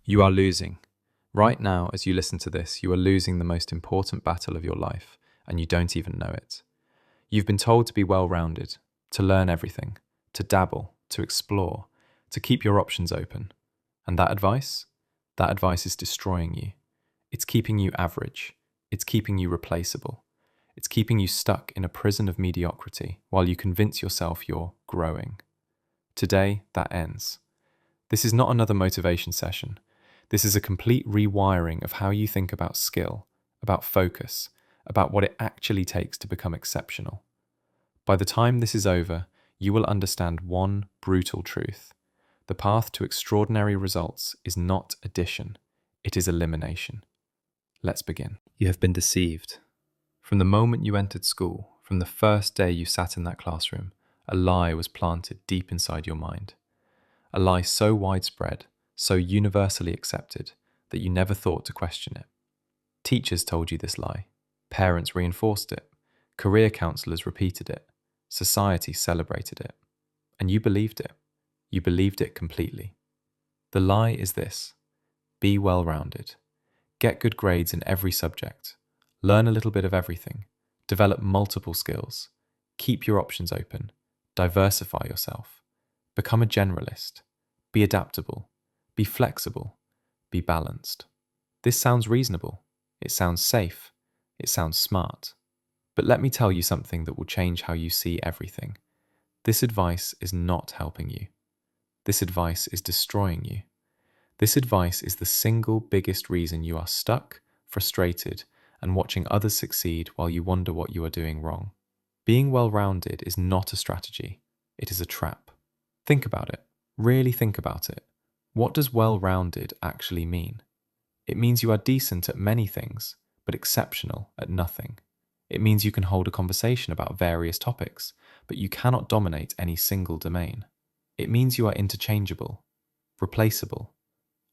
You are losing. Right now, as you listen to this, you are losing the most important battle of your life, and you don't even know it. You've been told to be well-rounded, to learn everything, to dabble, to explore, to keep your options open. And that advice? That advice is destroying you. It's keeping you average. It's keeping you replaceable. It's keeping you stuck in a prison of mediocrity while you convince yourself you're growing. Today, that ends. This is not another motivation session. This is a complete rewiring of how you think about skill, about focus, about what it actually takes to become exceptional. By the time this is over, you will understand one brutal truth. The path to extraordinary results is not addition, it is elimination. Let's begin. You have been deceived. From the moment you entered school, from the first day you sat in that classroom, a lie was planted deep inside your mind. A lie so widespread, so universally accepted, that you never thought to question it. Teachers told you this lie. Parents reinforced it. Career counselors repeated it. Society celebrated it. And you believed it. You believed it completely. The lie is this: be well-rounded. Get good grades in every subject. Learn a little bit of everything. Develop multiple skills. Keep your options open. Diversify yourself. Become a generalist. Be adaptable. Be flexible. Be balanced. This sounds reasonable. It sounds safe. It sounds smart. But let me tell you something that will change how you see everything. This advice is not helping you. This advice is destroying you. This advice is the single biggest reason you are stuck, frustrated, and watching others succeed while you wonder what you are doing wrong. Being well-rounded is not a strategy. It is a trap. Think about it. Really think about it. What does well-rounded actually mean? It means you are decent at many things, but exceptional at nothing. It means you can hold a conversation about various topics, but you cannot dominate any single domain. It means you are interchangeable, replaceable,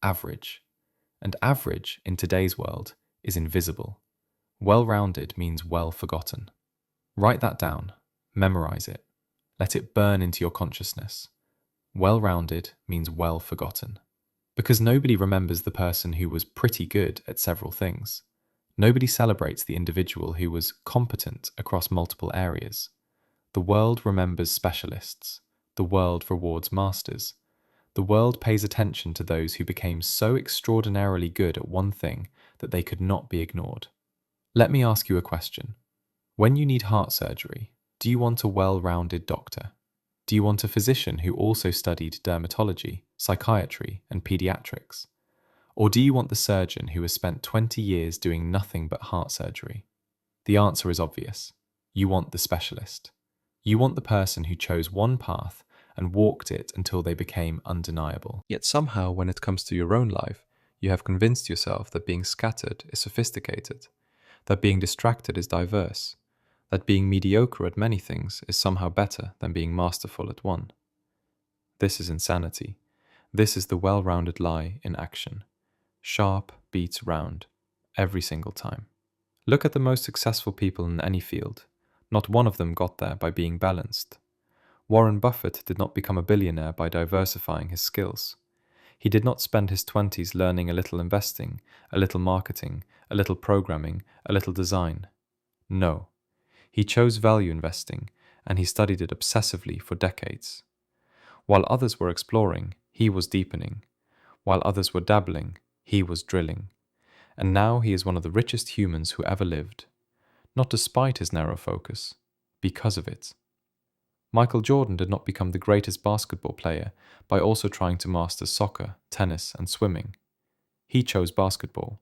average. And average, in today's world, is invisible. Well-rounded means well-forgotten. Write that down. Memorize it. Let it burn into your consciousness. Well-rounded means well-forgotten. Because nobody remembers the person who was pretty good at several things. Nobody celebrates the individual who was competent across multiple areas. The world remembers specialists. The world rewards masters. The world pays attention to those who became so extraordinarily good at one thing that they could not be ignored. Let me ask you a question. When you need heart surgery, do you want a well-rounded doctor? Do you want a physician who also studied dermatology, psychiatry, and pediatrics? Or do you want the surgeon who has spent 20 years doing nothing but heart surgery? The answer is obvious. You want the specialist. You want the person who chose one path and walked it until they became undeniable. Yet somehow, when it comes to your own life, you have convinced yourself that being scattered is sophisticated, that being distracted is diverse, that being mediocre at many things is somehow better than being masterful at one. This is insanity. This is the well-rounded lie in action. Sharp beats round, every single time. Look at the most successful people in any field. Not one of them got there by being balanced. Warren Buffett did not become a billionaire by diversifying his skills. He did not spend his 20s learning a little investing, a little marketing, a little programming, a little design. No. He chose value investing, and he studied it obsessively for decades. While others were exploring, he was deepening. While others were dabbling, he was drilling. And now he is one of the richest humans who ever lived. Not despite his narrow focus, because of it. Michael Jordan did not become the greatest basketball player by also trying to master soccer, tennis, and swimming. He chose basketball.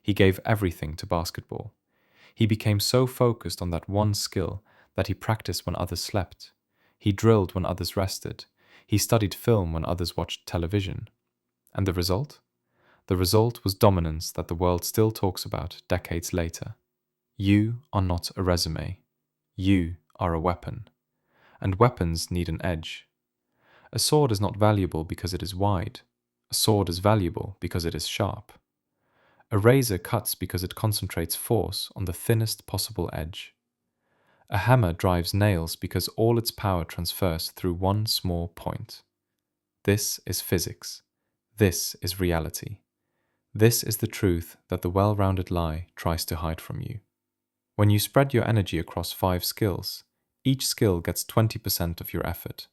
He gave everything to basketball. He became so focused on that one skill that he practiced when others slept. He drilled when others rested. He studied film when others watched television. And the result? The result was dominance that the world still talks about decades later. You are not a resume. You are a weapon. And weapons need an edge. A sword is not valuable because it is wide. A sword is valuable because it is sharp. A razor cuts because it concentrates force on the thinnest possible edge. A hammer drives nails because all its power transfers through one small point. This is physics. This is reality. This is the truth that the well-rounded lie tries to hide from you. When you spread your energy across 5 skills, each skill gets 20% of your effort.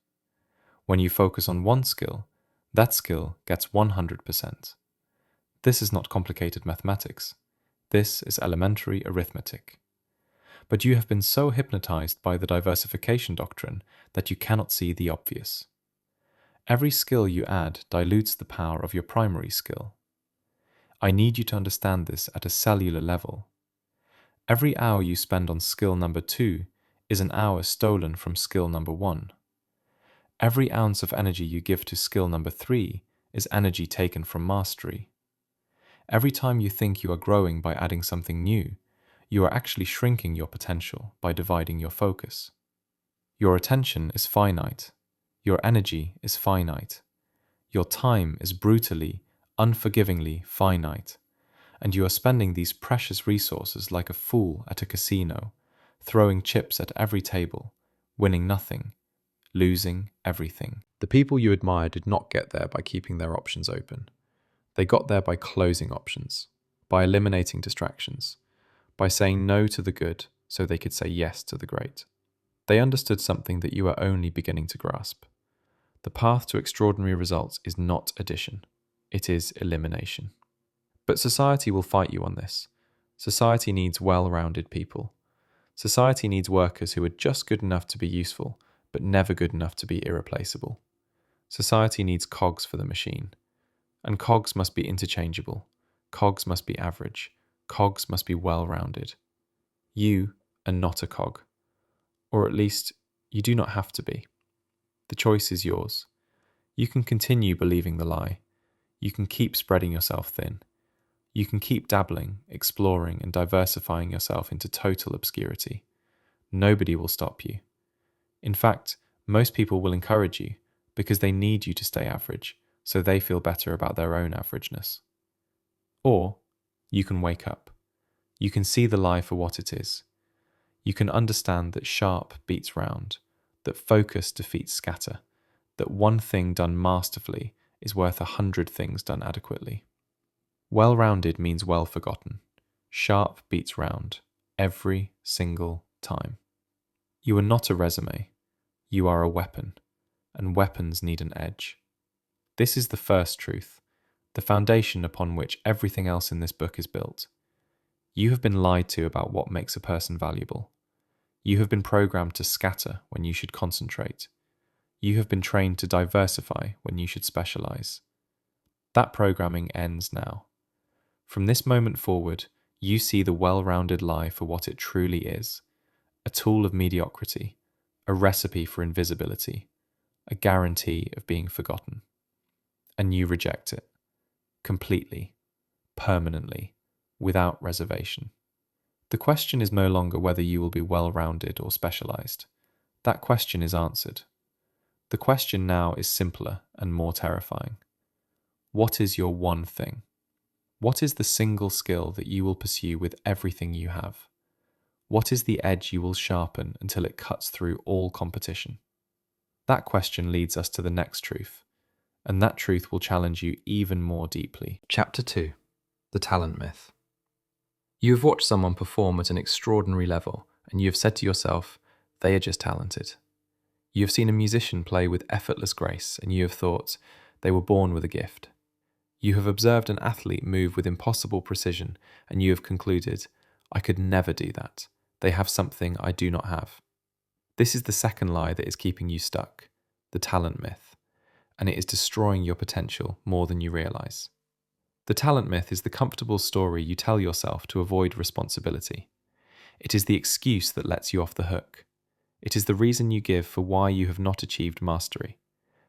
When you focus on one skill, that skill gets 100%. This is not complicated mathematics. This is elementary arithmetic. But you have been so hypnotized by the diversification doctrine that you cannot see the obvious. Every skill you add dilutes the power of your primary skill. I need you to understand this at a cellular level. Every hour you spend on skill number 2 is an hour stolen from skill number 1. Every ounce of energy you give to skill number 3 is energy taken from mastery. Every time you think you are growing by adding something new, you are actually shrinking your potential by dividing your focus. Your attention is finite. Your energy is finite. Your time is brutally, unforgivingly finite. And you are spending these precious resources like a fool at a casino, throwing chips at every table, winning nothing, losing everything. The people you admire did not get there by keeping their options open. They got there by closing options, by eliminating distractions, by saying no to the good so they could say yes to the great. They understood something that you are only beginning to grasp. The path to extraordinary results is not addition, it is elimination. But society will fight you on this. Society needs well-rounded people. Society needs workers who are just good enough to be useful, but never good enough to be irreplaceable. Society needs cogs for the machine. And cogs must be interchangeable. Cogs must be average. Cogs must be well-rounded. You are not a cog. Or at least, you do not have to be. The choice is yours. You can continue believing the lie. You can keep spreading yourself thin. You can keep dabbling, exploring, and diversifying yourself into total obscurity. Nobody will stop you. In fact, most people will encourage you because they need you to stay average, so they feel better about their own averageness. Or you can wake up. You can see the lie for what it is. You can understand that sharp beats round, that focus defeats scatter, that one thing done masterfully is worth 100 things done adequately. Well-rounded means well forgotten. Sharp beats round, every single time. You are not a resume. You are a weapon, and weapons need an edge. This is the first truth, the foundation upon which everything else in this book is built. You have been lied to about what makes a person valuable. You have been programmed to scatter when you should concentrate. You have been trained to diversify when you should specialize. That programming ends now. From this moment forward, you see the well-rounded lie for what it truly is, a tool of mediocrity, a recipe for invisibility, a guarantee of being forgotten. And you reject it, completely, permanently, without reservation. The question is no longer whether you will be well-rounded or specialized. That question is answered. The question now is simpler and more terrifying. What is your one thing? What is the single skill that you will pursue with everything you have? What is the edge you will sharpen until it cuts through all competition? That question leads us to the next truth, and that truth will challenge you even more deeply. Chapter 2. The Talent Myth. You have watched someone perform at an extraordinary level, and you have said to yourself, they are just talented. You have seen a musician play with effortless grace, and you have thought, they were born with a gift. You have observed an athlete move with impossible precision, and you have concluded, I could never do that. They have something I do not have. This is the second lie that is keeping you stuck, the talent myth, and it is destroying your potential more than you realize. The talent myth is the comfortable story you tell yourself to avoid responsibility. It is the excuse that lets you off the hook. It is the reason you give for why you have not achieved mastery.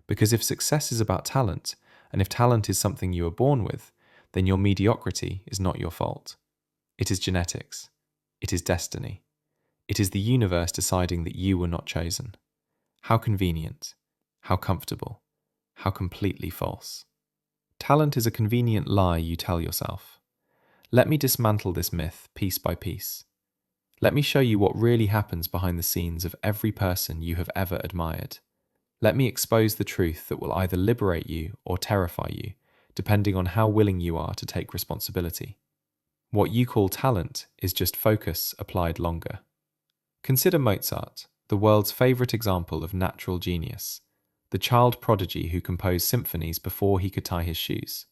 Because if success is about talent, and if talent is something you are born with, then your mediocrity is not your fault. It is genetics. It is destiny. It is the universe deciding that you were not chosen. How convenient. How comfortable. How completely false. Talent is a convenient lie you tell yourself. Let me dismantle this myth piece by piece. Let me show you what really happens behind the scenes of every person you have ever admired. Let me expose the truth that will either liberate you or terrify you, depending on how willing you are to take responsibility. What you call talent is just focus applied longer. Consider Mozart, the world's favourite example of natural genius, the child prodigy who composed symphonies before he could tie his shoes,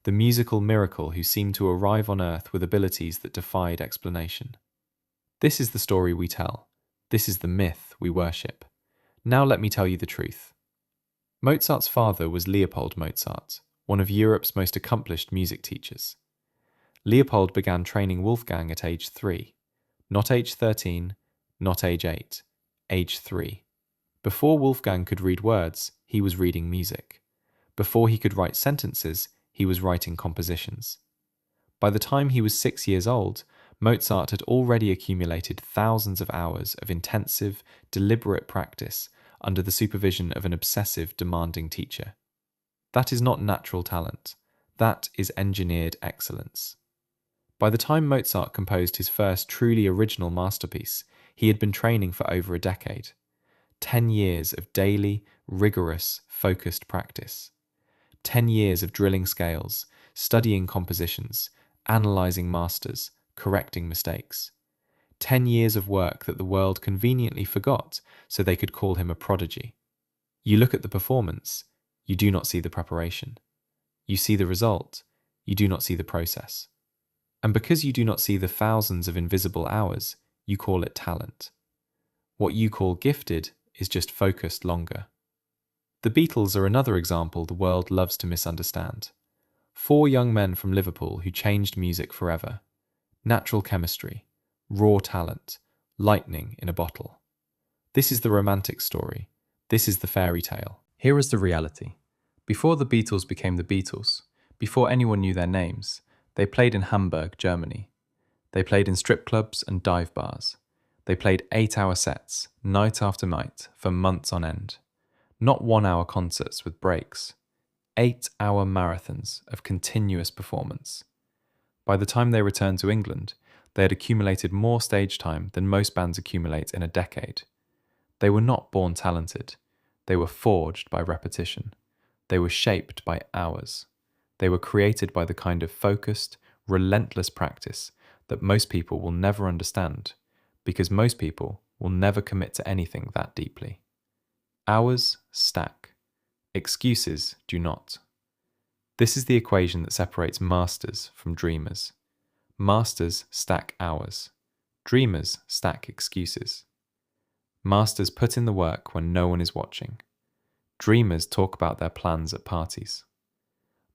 the musical miracle who seemed to arrive on earth with abilities that defied explanation. This is the story we tell. This is the myth we worship. Now let me tell you the truth. Mozart's father was Leopold Mozart, one of Europe's most accomplished music teachers. Leopold began training Wolfgang at age 3, not age 13, not age 8, age 3. Before Wolfgang could read words, he was reading music. Before he could write sentences, he was writing compositions. By the time he was 6 years old, Mozart had already accumulated thousands of hours of intensive, deliberate practice under the supervision of an obsessive, demanding teacher. That is not natural talent. That is engineered excellence. By the time Mozart composed his first truly original masterpiece, he had been training for over a decade. 10 years of daily, rigorous, focused practice. 10 years of drilling scales, studying compositions, analysing masters, correcting mistakes. 10 years of work that the world conveniently forgot so they could call him a prodigy. You look at the performance, you do not see the preparation. You see the result, you do not see the process. And because you do not see the thousands of invisible hours, you call it talent. What you call gifted is just focused longer. The Beatles are another example the world loves to misunderstand. 4 young men from Liverpool who changed music forever. Natural chemistry, raw talent, lightning in a bottle. This is the romantic story. This is the fairy tale. Here is the reality. Before the Beatles became the Beatles, before anyone knew their names, they played in Hamburg, Germany. They played in strip clubs and dive bars. They played 8-hour sets, night after night, for months on end. Not 1-hour concerts with breaks. 8-hour marathons of continuous performance. By the time they returned to England, they had accumulated more stage time than most bands accumulate in a decade. They were not born talented. They were forged by repetition. They were shaped by hours. They were created by the kind of focused, relentless practice that most people will never understand, because most people will never commit to anything that deeply. Hours stack. Excuses do not. This is the equation that separates masters from dreamers. Masters stack hours. Dreamers stack excuses. Masters put in the work when no one is watching. Dreamers talk about their plans at parties.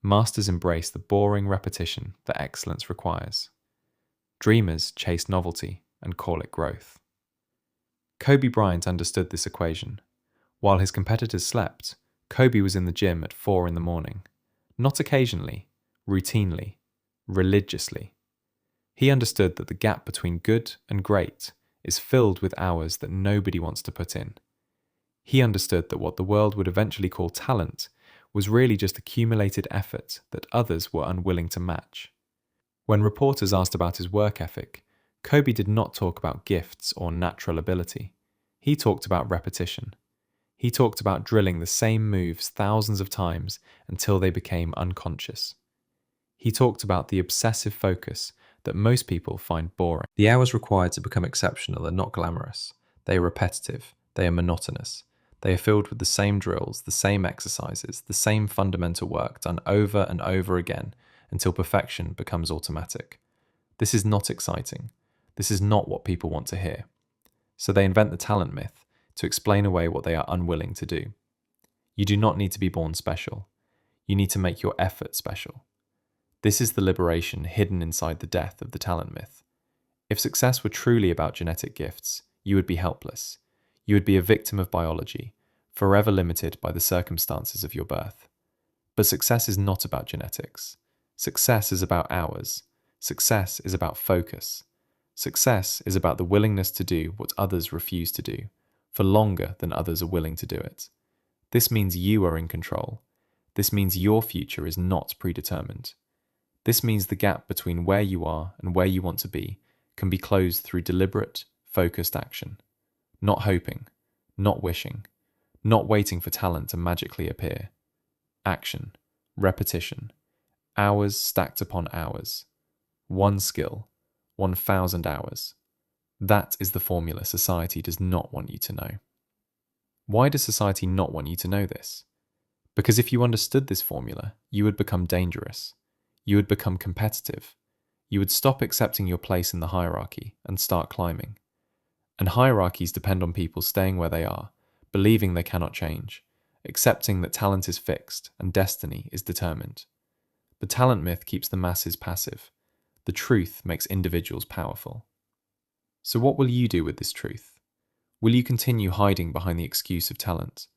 Masters embrace the boring repetition that excellence requires. Dreamers chase novelty and call it growth. Kobe Bryant understood this equation. While his competitors slept, Kobe was in the gym at 4 in the morning. Not occasionally, routinely, religiously. He understood that the gap between good and great is filled with hours that nobody wants to put in. He understood that what the world would eventually call talent was really just accumulated effort that others were unwilling to match. When reporters asked about his work ethic, Kobe did not talk about gifts or natural ability. He talked about repetition. He talked about drilling the same moves thousands of times until they became unconscious. He talked about the obsessive focus that most people find boring. The hours required to become exceptional are not glamorous. They are repetitive. They are monotonous. They are filled with the same drills, the same exercises, the same fundamental work done over and over again until perfection becomes automatic. This is not exciting. This is not what people want to hear. So they invent the talent myth to explain away what they are unwilling to do. You do not need to be born special. You need to make your effort special. This is the liberation hidden inside the death of the talent myth. If success were truly about genetic gifts, you would be helpless. You would be a victim of biology, forever limited by the circumstances of your birth. But success is not about genetics. Success is about hours. Success is about focus. Success is about the willingness to do what others refuse to do, for longer than others are willing to do it. This means you are in control. This means your future is not predetermined. This means the gap between where you are and where you want to be can be closed through deliberate, focused action. Not hoping, not wishing, not waiting for talent to magically appear. Action, repetition, Hours stacked upon hours. One skill, 1,000 hours. That is the formula society does not want you to know. Why does society not want you to know this? Because if you understood this formula, you would become dangerous. You would become competitive. You would stop accepting your place in the hierarchy and start climbing. And hierarchies depend on people staying where they are, believing they cannot change, accepting that talent is fixed and destiny is determined. The talent myth keeps the masses passive. The truth makes individuals powerful. So what will you do with this truth? Will you continue hiding behind the excuse of talent?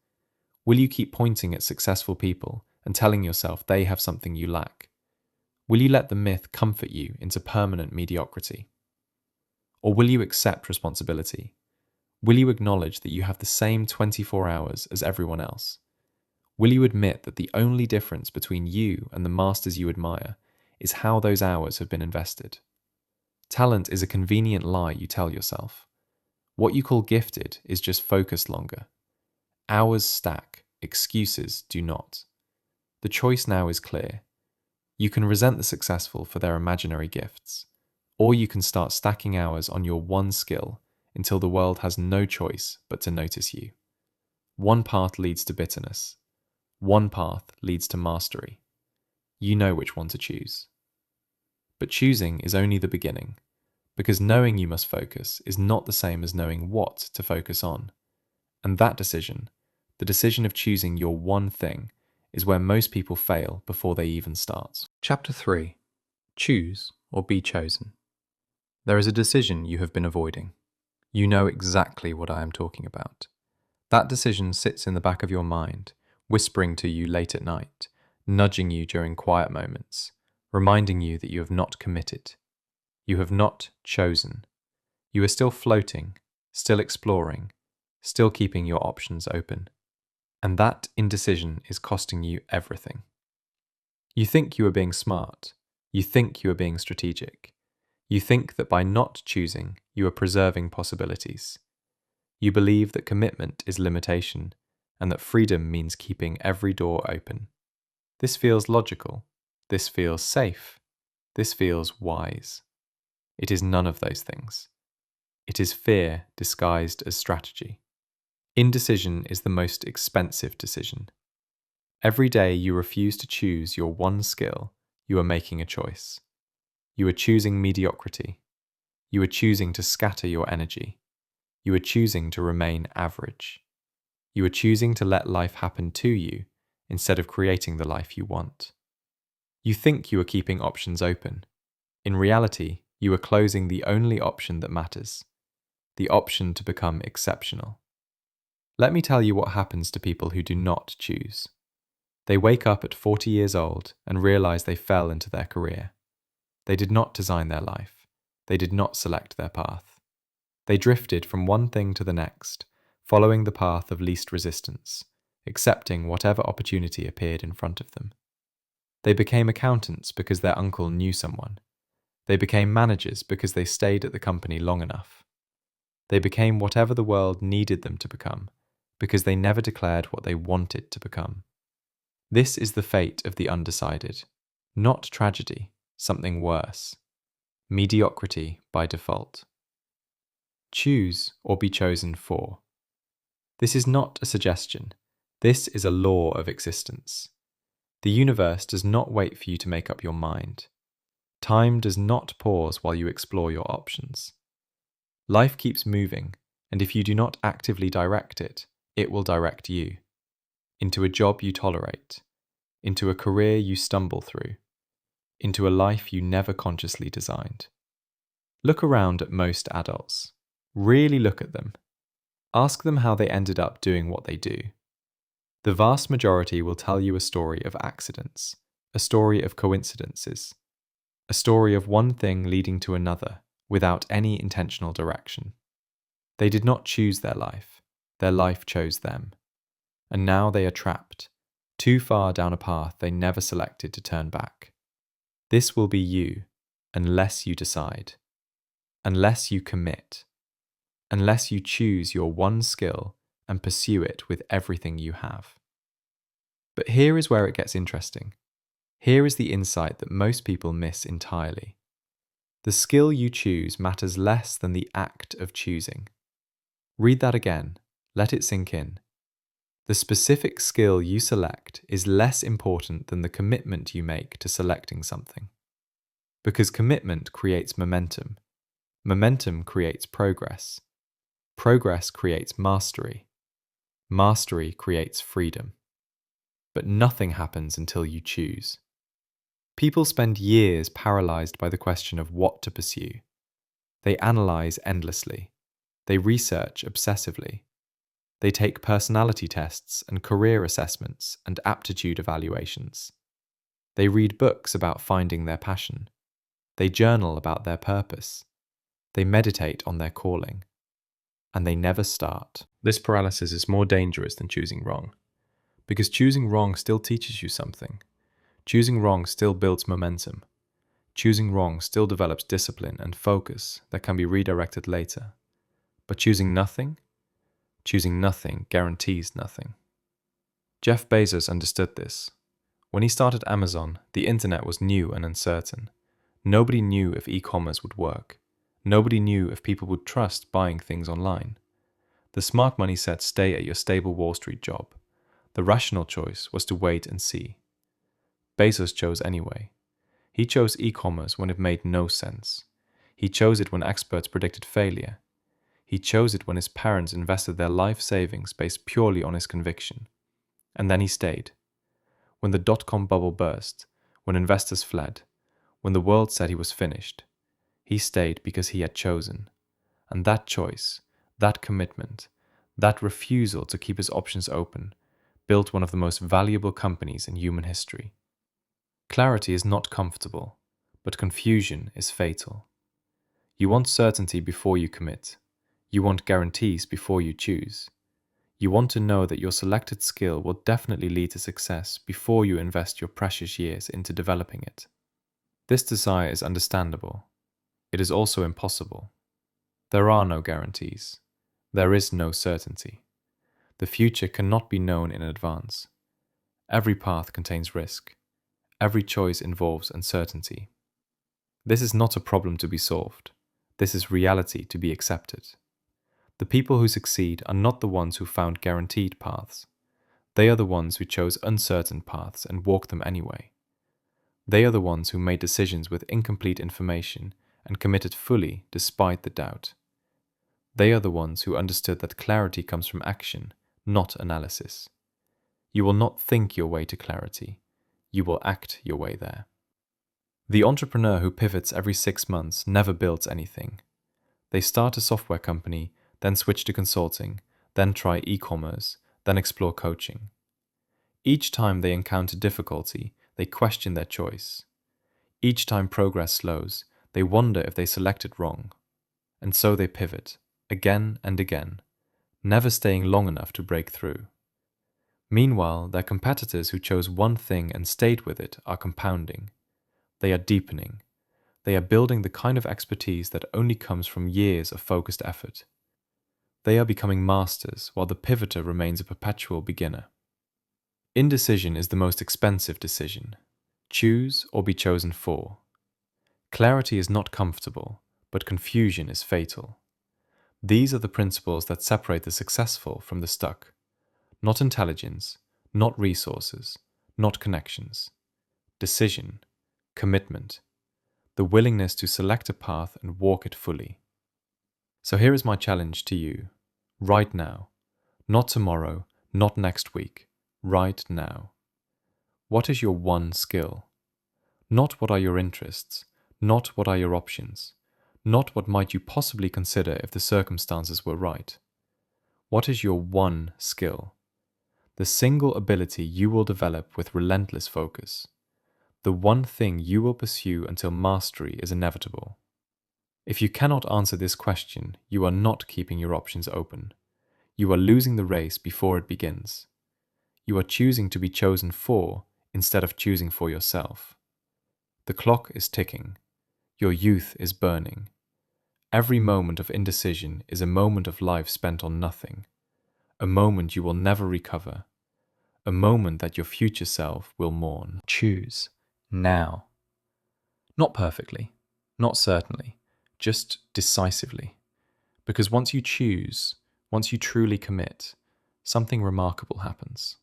Will you keep pointing at successful people and telling yourself they have something you lack? Will you let the myth comfort you into permanent mediocrity? Or will you accept responsibility? Will you acknowledge that you have the same 24 hours as everyone else? Will you admit that the only difference between you and the masters you admire is how those hours have been invested? Talent is a convenient lie you tell yourself. What you call gifted is just focused longer. Hours stack, excuses do not. The choice now is clear. You can resent the successful for their imaginary gifts, or you can start stacking hours on your one skill until the world has no choice but to notice you. One path leads to bitterness. One path leads to mastery. You know which one to choose. But choosing is only the beginning, because knowing you must focus is not the same as knowing what to focus on. And that decision, the decision of choosing your one thing, is where most people fail before they even start. Chapter 3. Choose or be chosen. There is a decision you have been avoiding. You know exactly what I am talking about. That decision sits in the back of your mind, whispering to you late at night, nudging you during quiet moments, reminding you that you have not committed. You have not chosen. You are still floating, still exploring, still keeping your options open. And that indecision is costing you everything. You think you are being smart. You think you are being strategic. You think that by not choosing, you are preserving possibilities. You believe that commitment is limitation, and that freedom means keeping every door open. This feels logical. This feels safe. This feels wise. It is none of those things. It is fear disguised as strategy. Indecision is the most expensive decision. Every day you refuse to choose your one skill, you are making a choice. You are choosing mediocrity. You are choosing to scatter your energy. You are choosing to remain average. You are choosing to let life happen to you instead of creating the life you want. You think you are keeping options open. In reality, you are closing the only option that matters, the option to become exceptional. Let me tell you what happens to people who do not choose. They wake up at 40 years old and realize they fell into their career. They did not design their life. They did not select their path. They drifted from one thing to the next, following the path of least resistance, accepting whatever opportunity appeared in front of them. They became accountants because their uncle knew someone. They became managers because they stayed at the company long enough. They became whatever the world needed them to become, because they never declared what they wanted to become. This is the fate of the undecided. Not tragedy, something worse. Mediocrity by default. Choose or be chosen for. This is not a suggestion. This is a law of existence. The universe does not wait for you to make up your mind. Time does not pause while you explore your options. Life keeps moving, and if you do not actively direct it, it will direct you. Into a job you tolerate, into a career you stumble through, into a life you never consciously designed. Look around at most adults. Really look at them. Ask them how they ended up doing what they do. The vast majority will tell you a story of accidents, a story of coincidences, a story of one thing leading to another without any intentional direction. They did not choose their life chose them. And now they are trapped, too far down a path they never selected to turn back. This will be you, unless you decide, unless you commit, unless you choose your one skill and pursue it with everything you have. But here is where it gets interesting. Here is the insight that most people miss entirely. The skill you choose matters less than the act of choosing. Read that again. Let it sink in. The specific skill you select is less important than the commitment you make to selecting something. Because commitment creates momentum. Momentum creates progress. Progress creates mastery. Mastery creates freedom. But nothing happens until you choose. People spend years paralyzed by the question of what to pursue. They analyze endlessly. They research obsessively. They take personality tests and career assessments and aptitude evaluations. They read books about finding their passion. They journal about their purpose. They meditate on their calling. And they never start. This paralysis is more dangerous than choosing wrong. Because choosing wrong still teaches you something. Choosing wrong still builds momentum. Choosing wrong still develops discipline and focus that can be redirected later. But choosing nothing guarantees nothing. Jeff Bezos understood this. When he started Amazon, the internet was new and uncertain. Nobody knew if e-commerce would work. Nobody knew if people would trust buying things online. The smart money said stay at your stable Wall Street job. The rational choice was to wait and see. Bezos chose anyway. He chose e-commerce when it made no sense. He chose it when experts predicted failure. He chose it when his parents invested their life savings based purely on his conviction. And then he stayed. When the dot-com bubble burst, when investors fled, when the world said he was finished, he stayed because he had chosen. And that choice, that commitment, that refusal to keep his options open, built one of the most valuable companies in human history. Clarity is not comfortable, but confusion is fatal. You want certainty before you commit. You want guarantees before you choose. You want to know that your selected skill will definitely lead to success before you invest your precious years into developing it. This desire is understandable. It is also impossible. There are no guarantees. There is no certainty. The future cannot be known in advance. Every path contains risk. Every choice involves uncertainty. This is not a problem to be solved. This is reality to be accepted. The people who succeed are not the ones who found guaranteed paths. They are the ones who chose uncertain paths and walked them anyway. They are the ones who made decisions with incomplete information and committed fully despite the doubt. They are the ones who understood that clarity comes from action, not analysis. You will not think your way to clarity. You will act your way there. The entrepreneur who pivots every 6 months never builds anything. They start a software company, then switch to consulting, then try e-commerce, then explore coaching. Each time they encounter difficulty, they question their choice. Each time progress slows, they wonder if they selected wrong. And so they pivot, again and again, never staying long enough to break through. Meanwhile, their competitors who chose one thing and stayed with it are compounding. They are deepening. They are building the kind of expertise that only comes from years of focused effort. They are becoming masters while the pivoter remains a perpetual beginner. Indecision is the most expensive decision. Choose or be chosen for. Clarity is not comfortable, but confusion is fatal. These are the principles that separate the successful from the stuck. Not intelligence, not resources, not connections. Decision, commitment, the willingness to select a path and walk it fully. So here is my challenge to you, right now, not tomorrow, not next week, right now. What is your one skill? Not what are your interests, not what are your options, not what might you possibly consider if the circumstances were right. What is your one skill? The single ability you will develop with relentless focus. The one thing you will pursue until mastery is inevitable. If you cannot answer this question, you are not keeping your options open. You are losing the race before it begins. You are choosing to be chosen for instead of choosing for yourself. The clock is ticking. Your youth is burning. Every moment of indecision is a moment of life spent on nothing. A moment you will never recover. A moment that your future self will mourn. Choose. now. Not perfectly, not certainly, just decisively. Because once you choose, once you truly commit, something remarkable happens.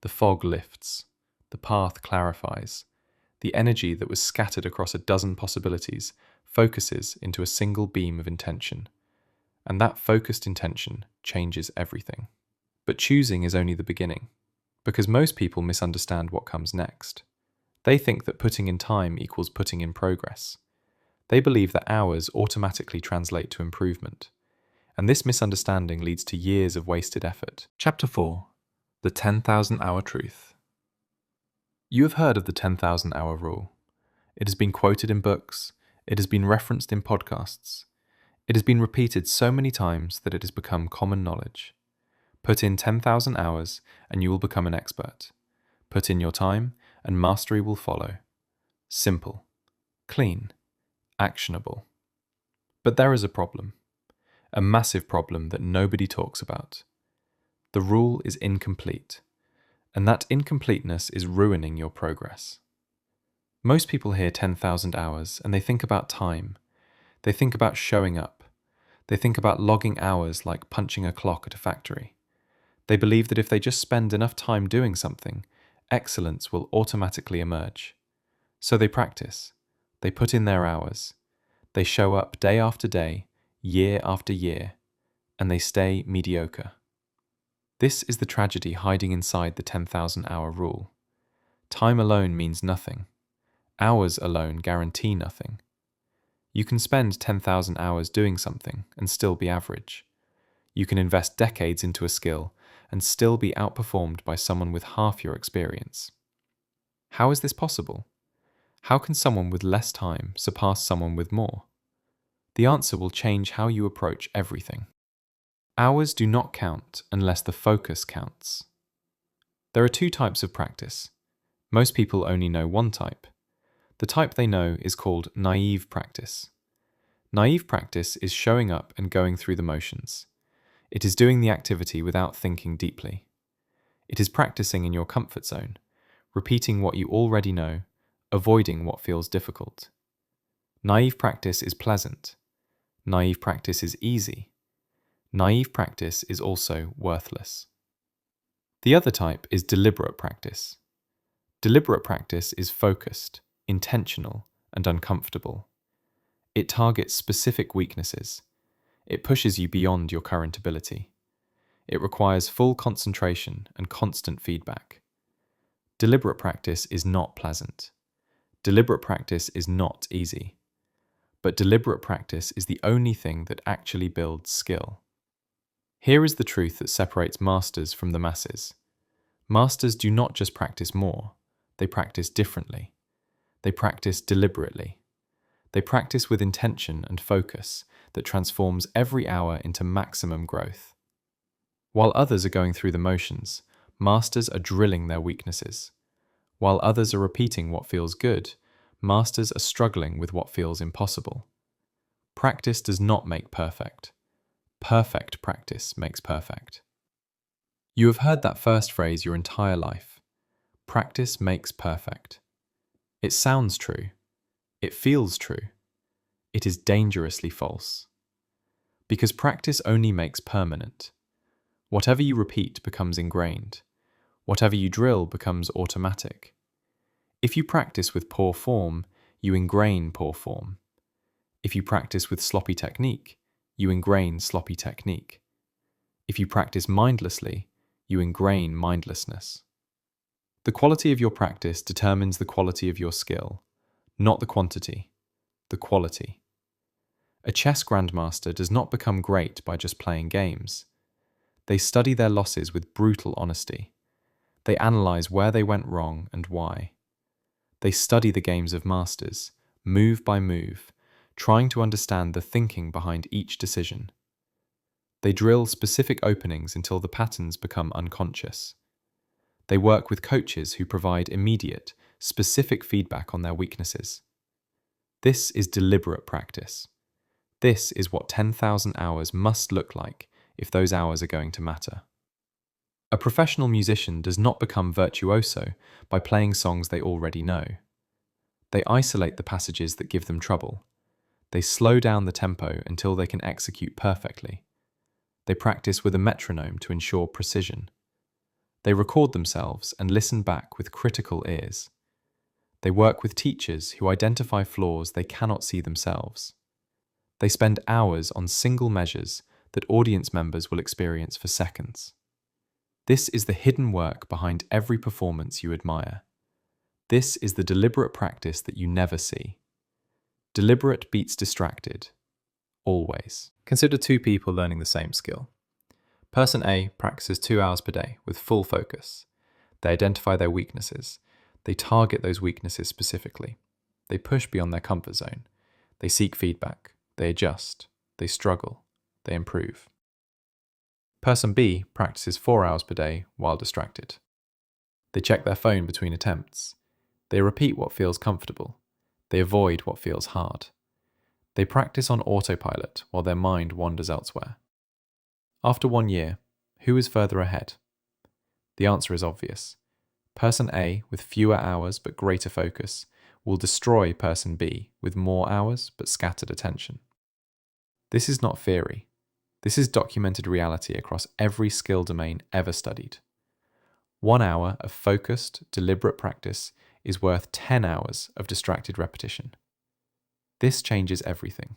The fog lifts, the path clarifies, the energy that was scattered across a dozen possibilities focuses into a single beam of intention, and that focused intention changes everything. But choosing is only the beginning, because most people misunderstand what comes next. They think that putting in time equals putting in progress. They believe that hours automatically translate to improvement, and this misunderstanding leads to years of wasted effort. Chapter 4: The 10,000 Hour Truth. You have heard of the 10,000 hour rule. It has been quoted in books, it has been referenced in podcasts, it has been repeated so many times that it has become common knowledge. Put in 10,000 hours and you will become an expert. Put in your time and mastery will follow. Simple, clean, actionable. But there is a problem. A massive problem that nobody talks about. The rule is incomplete, and that incompleteness is ruining your progress. Most people hear 10,000 hours and they think about time. They think about showing up. They think about logging hours like punching a clock at a factory. They believe that if they just spend enough time doing something, excellence will automatically emerge. So they practice. They put in their hours. They show up day after day, year after year, and they stay mediocre. This is the tragedy hiding inside the 10,000 hour rule. Time alone means nothing. Hours alone guarantee nothing. You can spend 10,000 hours doing something and still be average. You can invest decades into a skill and still be outperformed by someone with half your experience. How is this possible? How can someone with less time surpass someone with more? The answer will change how you approach everything. Hours do not count unless the focus counts. There are two types of practice. Most people only know one type. The type they know is called naive practice. Naive practice is showing up and going through the motions. It is doing the activity without thinking deeply. It is practicing in your comfort zone, repeating what you already know, avoiding what feels difficult. Naive practice is pleasant. Naive practice is easy. Naive practice is also worthless. The other type is deliberate practice. Deliberate practice is focused, intentional, and uncomfortable. It targets specific weaknesses. It pushes you beyond your current ability. It requires full concentration and constant feedback. Deliberate practice is not pleasant. Deliberate practice is not easy. But deliberate practice is the only thing that actually builds skill. Here is the truth that separates masters from the masses. Masters do not just practice more, they practice differently. They practice deliberately. They practice with intention and focus that transforms every hour into maximum growth. While others are going through the motions, masters are drilling their weaknesses. While others are repeating what feels good, masters are struggling with what feels impossible. Practice does not make perfect. Perfect practice makes perfect. You have heard that first phrase your entire life. Practice makes perfect. It sounds true. It feels true. It is dangerously false. Because practice only makes permanent. Whatever you repeat becomes ingrained. Whatever you drill becomes automatic. If you practice with poor form, you ingrain poor form. If you practice with sloppy technique, you ingrain sloppy technique. If you practice mindlessly, you ingrain mindlessness. The quality of your practice determines the quality of your skill, not the quantity, the quality. A chess grandmaster does not become great by just playing games. They study their losses with brutal honesty. They analyze where they went wrong and why. They study the games of masters, move by move, trying to understand the thinking behind each decision. They drill specific openings until the patterns become unconscious. They work with coaches who provide immediate, specific feedback on their weaknesses. This is deliberate practice. This is what 10,000 hours must look like if those hours are going to matter. A professional musician does not become virtuoso by playing songs they already know. They isolate the passages that give them trouble. They slow down the tempo until they can execute perfectly. They practice with a metronome to ensure precision. They record themselves and listen back with critical ears. They work with teachers who identify flaws they cannot see themselves. They spend hours on single measures that audience members will experience for seconds. This is the hidden work behind every performance you admire. This is the deliberate practice that you never see. Deliberate beats distracted. Always. Consider two people learning the same skill. Person A practices 2 hours per day with full focus. They identify their weaknesses. They target those weaknesses specifically. They push beyond their comfort zone. They seek feedback. They adjust. They struggle. They improve. Person B practices 4 hours per day while distracted. They check their phone between attempts. They repeat what feels comfortable. They avoid what feels hard. They practice on autopilot while their mind wanders elsewhere. After 1 year, who is further ahead? The answer is obvious. Person A with fewer hours but greater focus will destroy person B with more hours but scattered attention. This is not theory. This is documented reality across every skill domain ever studied. 1 hour of focused, deliberate practice is worth 10 hours of distracted repetition. This changes everything.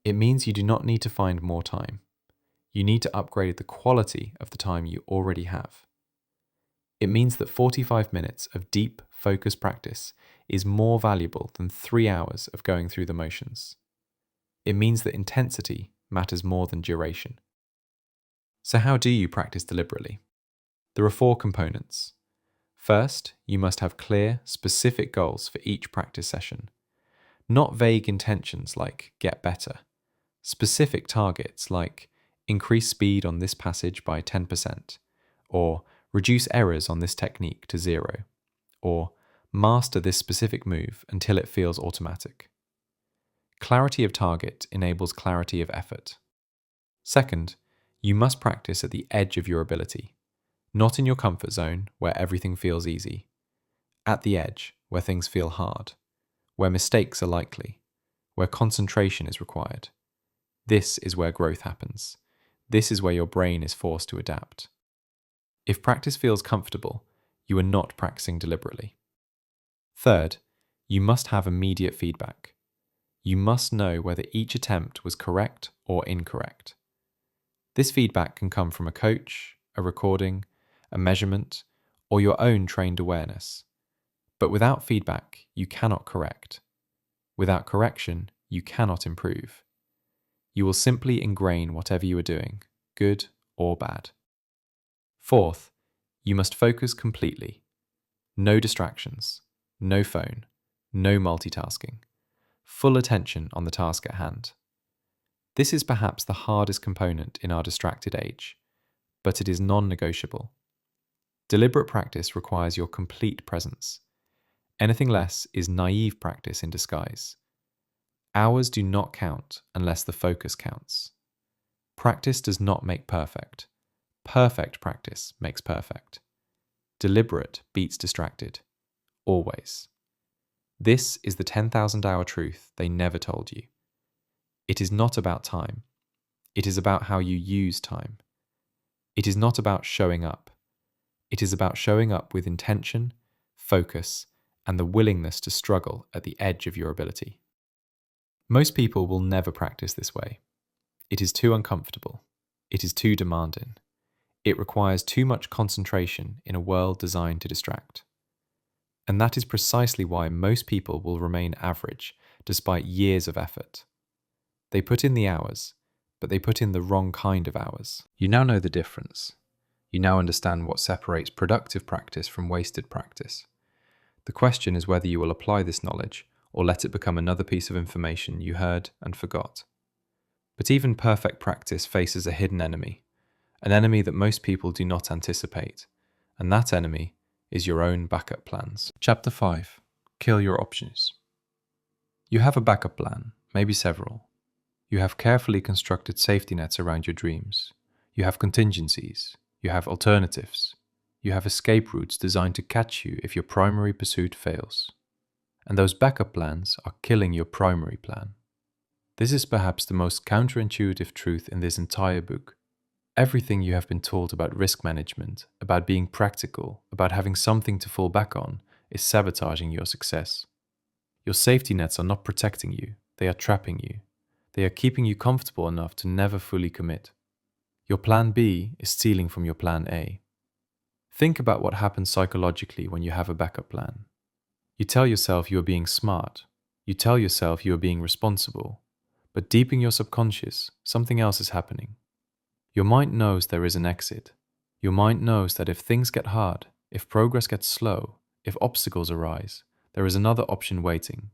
It means you do not need to find more time. You need to upgrade the quality of the time you already have. It means that 45 minutes of deep, focused practice is more valuable than 3 hours of going through the motions. It means that intensity matters more than duration. So how do you practice deliberately? There are 4 components. First, you must have clear, specific goals for each practice session. Not vague intentions like get better. Specific targets like increase speed on this passage by 10%, or reduce errors on this technique to 0, or master this specific move until it feels automatic. Clarity of target enables clarity of effort. Second, you must practice at the edge of your ability, not in your comfort zone where everything feels easy. At the edge, where things feel hard, where mistakes are likely, where concentration is required. This is where growth happens. This is where your brain is forced to adapt. If practice feels comfortable, you are not practicing deliberately. Third, you must have immediate feedback. You must know whether each attempt was correct or incorrect. This feedback can come from a coach, a recording, a measurement, or your own trained awareness. But without feedback, you cannot correct. Without correction, you cannot improve. You will simply ingrain whatever you are doing, good or bad. Fourth, you must focus completely. No distractions, no phone, no multitasking. Full attention on the task at hand. This is perhaps the hardest component in our distracted age, but it is non-negotiable. Deliberate practice requires your complete presence. Anything less is naive practice in disguise. Hours do not count unless the focus counts. Practice does not make perfect. Perfect practice makes perfect. Deliberate beats distracted. Always. This is the 10,000-hour truth they never told you. It is not about time. It is about how you use time. It is not about showing up. It is about showing up with intention, focus, and the willingness to struggle at the edge of your ability. Most people will never practice this way. It is too uncomfortable. It is too demanding. It requires too much concentration in a world designed to distract. And that is precisely why most people will remain average despite years of effort. They put in the hours, but they put in the wrong kind of hours. You now know the difference. You now understand what separates productive practice from wasted practice. The question is whether you will apply this knowledge or let it become another piece of information you heard and forgot. But even perfect practice faces a hidden enemy, an enemy that most people do not anticipate, and that enemy is your own backup plans. Chapter 5. Kill your options. You have a backup plan, maybe several. You have carefully constructed safety nets around your dreams. You have contingencies. You have alternatives. You have escape routes designed to catch you if your primary pursuit fails. and those backup plans are killing your primary plan. This is perhaps the most counterintuitive truth in this entire book. Everything you have been taught about risk management, about being practical, about having something to fall back on, is sabotaging your success. Your safety nets are not protecting you, they are trapping you. They are keeping you comfortable enough to never fully commit. Your plan B is stealing from your plan A. Think about what happens psychologically when you have a backup plan. You tell yourself you are being smart. You tell yourself you are being responsible. But deep in your subconscious, something else is happening. Your mind knows there is an exit. Your mind knows that if things get hard, if progress gets slow, if obstacles arise, there is another option waiting.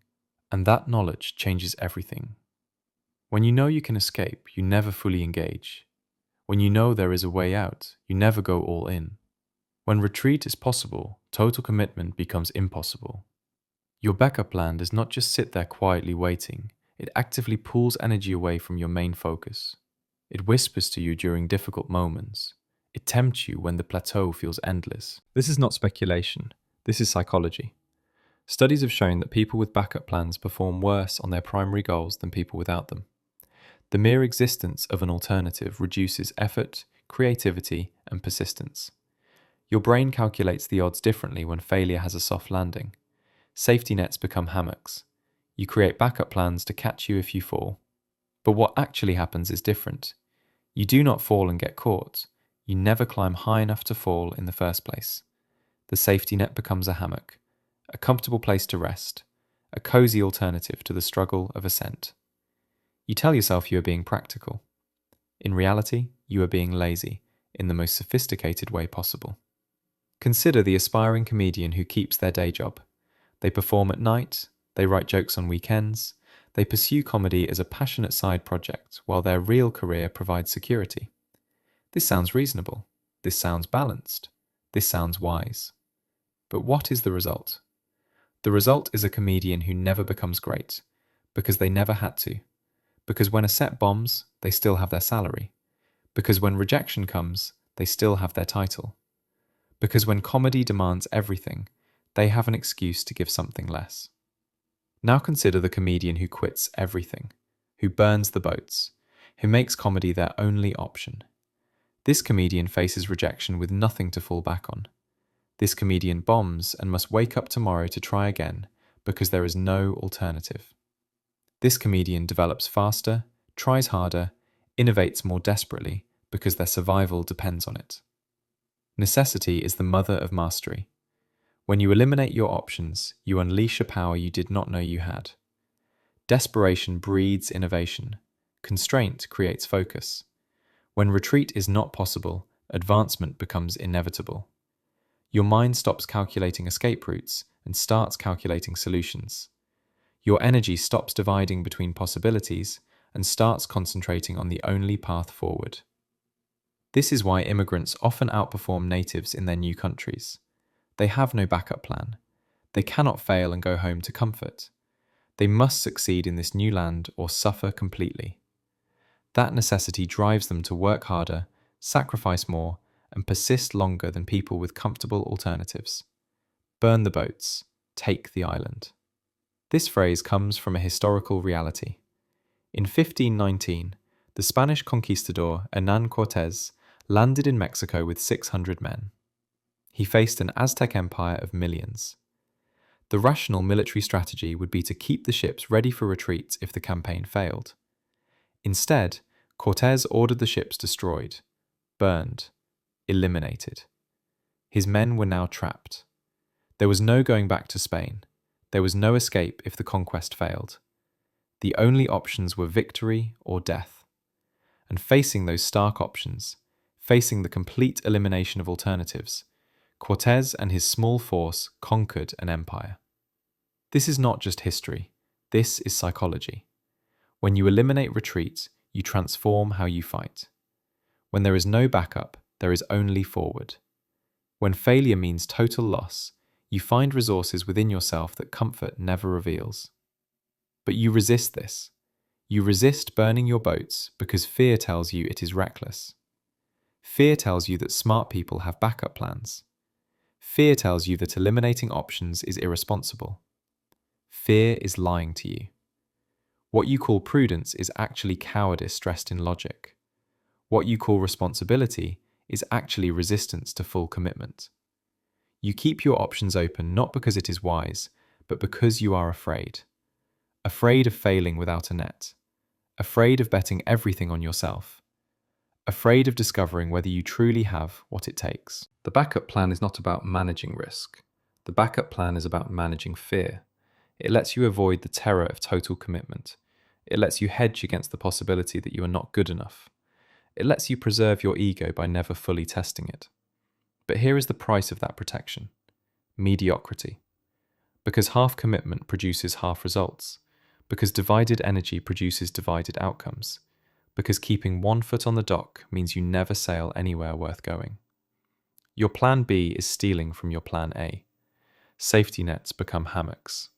And that knowledge changes everything. When you know you can escape, you never fully engage. When you know there is a way out, you never go all in. When retreat is possible, total commitment becomes impossible. Your backup plan does not just sit there quietly waiting, it actively pulls energy away from your main focus. It whispers to you during difficult moments. It tempts you when the plateau feels endless. This is not speculation, this is psychology. Studies have shown that people with backup plans perform worse on their primary goals than people without them. The mere existence of an alternative reduces effort, creativity, and persistence. Your brain calculates the odds differently when failure has a soft landing. Safety nets become hammocks. You create backup plans to catch you if you fall. But what actually happens is different. You do not fall and get caught. You never climb high enough to fall in the first place. The safety net becomes a hammock, a comfortable place to rest, a cozy alternative to the struggle of ascent. You tell yourself you are being practical. In reality, you are being lazy, in the most sophisticated way possible. Consider the aspiring comedian who keeps their day job. They perform at night, they write jokes on weekends, they pursue comedy as a passionate side project while their real career provides security. This sounds reasonable. This sounds balanced. This sounds wise. But what is the result? The result is a comedian who never becomes great, because they never had to. Because when a set bombs, they still have their salary. Because when rejection comes, they still have their title. Because when comedy demands everything, they have an excuse to give something less. Now consider the comedian who quits everything, who burns the boats, who makes comedy their only option. This comedian faces rejection with nothing to fall back on. This comedian bombs and must wake up tomorrow to try again because there is no alternative. This comedian develops faster, tries harder, innovates more desperately because their survival depends on it. Necessity is the mother of mastery. When you eliminate your options, you unleash a power you did not know you had. Desperation breeds innovation. Constraint creates focus. When retreat is not possible, advancement becomes inevitable. Your mind stops calculating escape routes and starts calculating solutions. Your energy stops dividing between possibilities and starts concentrating on the only path forward. This is why immigrants often outperform natives in their new countries. They have no backup plan. They cannot fail and go home to comfort. They must succeed in this new land or suffer completely. That necessity drives them to work harder, sacrifice more, and persist longer than people with comfortable alternatives. Burn the boats, take the island. This phrase comes from a historical reality. In 1519, the Spanish conquistador Hernán Cortés landed in Mexico with 600 men. He faced an Aztec empire of millions. The rational military strategy would be to keep the ships ready for retreat if the campaign failed. Instead, Cortés ordered the ships destroyed, burned, eliminated. His men were now trapped. There was no going back to Spain. There was no escape if the conquest failed. The only options were victory or death. And facing those stark options, facing the complete elimination of alternatives, Cortés and his small force conquered an empire. This is not just history. This is psychology. When you eliminate retreat, you transform how you fight. When there is no backup, there is only forward. When failure means total loss, you find resources within yourself that comfort never reveals. But you resist this. You resist burning your boats because fear tells you it is reckless. Fear tells you that smart people have backup plans. Fear tells you that eliminating options is irresponsible. Fear is lying to you. What you call prudence is actually cowardice dressed in logic. What you call responsibility is actually resistance to full commitment. You keep your options open not because it is wise, but because you are afraid. Afraid of failing without a net. Afraid of betting everything on yourself. Afraid of discovering whether you truly have what it takes. The backup plan is not about managing risk. The backup plan is about managing fear. It lets you avoid the terror of total commitment. It lets you hedge against the possibility that you are not good enough. It lets you preserve your ego by never fully testing it. But here is the price of that protection: mediocrity. Because half commitment produces half results. Because divided energy produces divided outcomes. Because keeping one foot on the dock means you never sail anywhere worth going. Your plan B is stealing from your plan A. Safety nets become hammocks.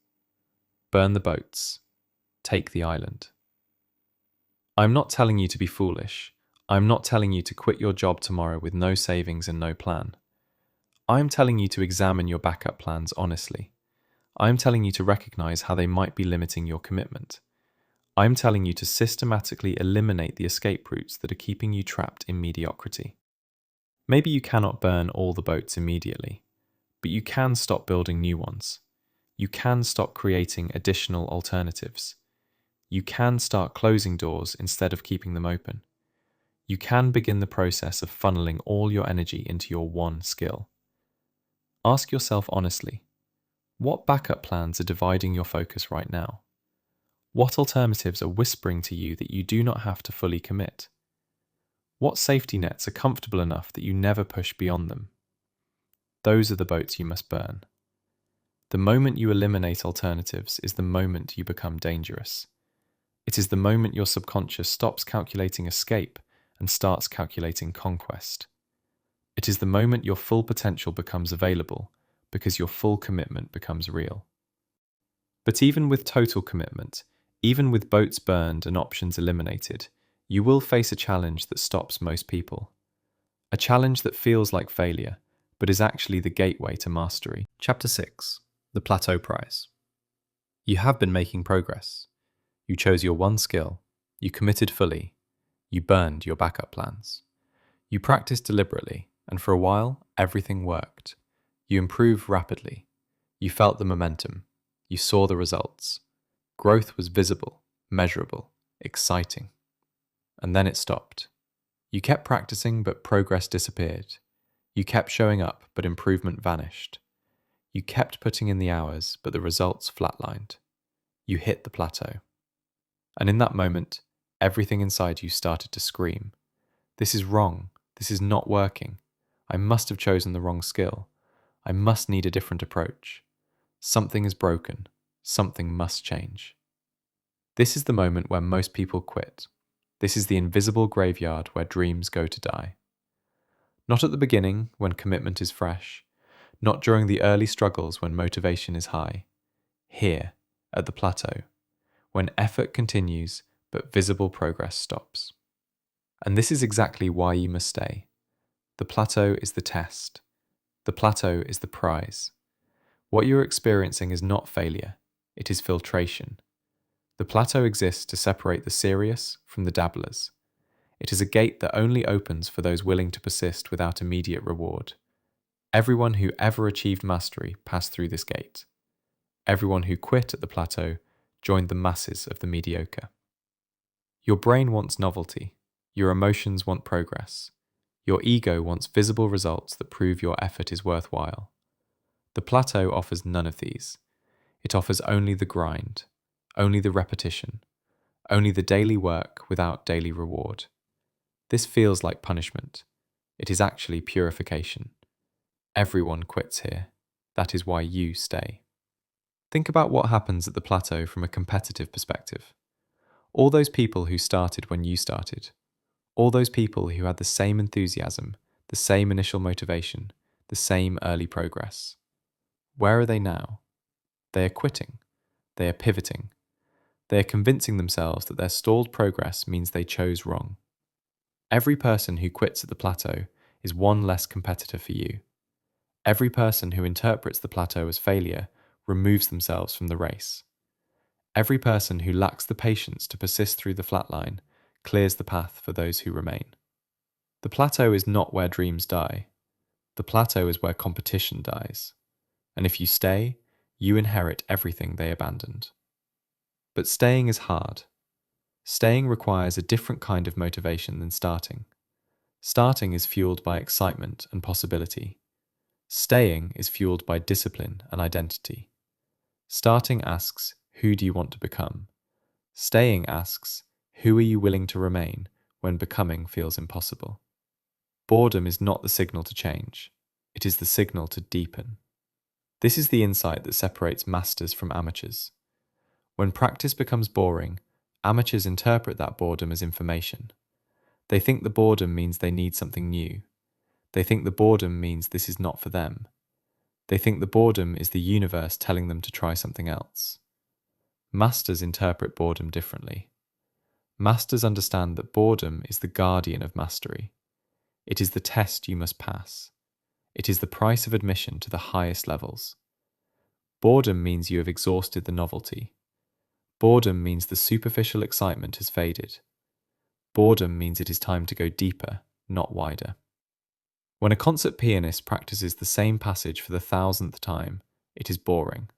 Burn the boats. Take the island. I'm not telling you to be foolish. I'm not telling you to quit your job tomorrow with no savings and no plan. I'm telling you to examine your backup plans honestly. I'm telling you to recognize how they might be limiting your commitment. I'm telling you to systematically eliminate the escape routes that are keeping you trapped in mediocrity. Maybe you cannot burn all the boats immediately, but you can stop building new ones. You can stop creating additional alternatives. You can start closing doors instead of keeping them open. You can begin the process of funneling all your energy into your one skill. Ask yourself honestly, what backup plans are dividing your focus right now? What alternatives are whispering to you that you do not have to fully commit? What safety nets are comfortable enough that you never push beyond them? Those are the boats you must burn. The moment you eliminate alternatives is the moment you become dangerous. It is the moment your subconscious stops calculating escape and starts calculating conquest. It is the moment your full potential becomes available because your full commitment becomes real. But even with total commitment, even with boats burned and options eliminated, you will face a challenge that stops most people. A challenge that feels like failure, but is actually the gateway to mastery. Chapter 6. The Plateau Prize. You have been making progress. You chose your one skill. You committed fully. You burned your backup plans. You practiced deliberately, and for a while, everything worked. You improved rapidly. You felt the momentum. You saw the results. Growth was visible, measurable, exciting. And then it stopped. You kept practicing, but progress disappeared. You kept showing up, but improvement vanished. You kept putting in the hours, but the results flatlined. You hit the plateau. And in that moment, everything inside you started to scream. This is wrong. This is not working. I must have chosen the wrong skill. I must need a different approach. Something is broken. Something must change. This is the moment where most people quit. This is the invisible graveyard where dreams go to die. Not at the beginning, when commitment is fresh. Not during the early struggles when motivation is high. Here, at the plateau, when effort continues but visible progress stops. And this is exactly why you must stay. The plateau is the test. The plateau is the prize. What you're experiencing is not failure, it is filtration. The plateau exists to separate the serious from the dabblers. It is a gate that only opens for those willing to persist without immediate reward. Everyone who ever achieved mastery passed through this gate. Everyone who quit at the plateau joined the masses of the mediocre. Your brain wants novelty. Your emotions want progress. Your ego wants visible results that prove your effort is worthwhile. The plateau offers none of these. It offers only the grind, only the repetition, only the daily work without daily reward. This feels like punishment. It is actually purification. Everyone quits here. That is why you stay. Think about what happens at the plateau from a competitive perspective. All those people who started when you started, all those people who had the same enthusiasm, the same initial motivation, the same early progress. Where are they now? They are quitting. They are pivoting. They are convincing themselves that their stalled progress means they chose wrong. Every person who quits at the plateau is one less competitor for you. Every person who interprets the plateau as failure removes themselves from the race. Every person who lacks the patience to persist through the flat line clears the path for those who remain. The plateau is not where dreams die. The plateau is where competition dies. And if you stay, you inherit everything they abandoned. But staying is hard. Staying requires a different kind of motivation than starting. Starting is fueled by excitement and possibility. Staying is fueled by discipline and identity. Starting asks, who do you want to become? Staying asks, who are you willing to remain when becoming feels impossible? Boredom is not the signal to change. It is the signal to deepen. This is the insight that separates masters from amateurs. When practice becomes boring, amateurs interpret that boredom as information. They think the boredom means they need something new. They think the boredom means this is not for them. They think the boredom is the universe telling them to try something else. Masters interpret boredom differently. Masters understand that boredom is the guardian of mastery. It is the test you must pass. It is the price of admission to the highest levels. Boredom means you have exhausted the novelty. Boredom means the superficial excitement has faded. Boredom means it is time to go deeper, not wider. When a concert pianist practices the same passage for the 1,000th time, it is boring.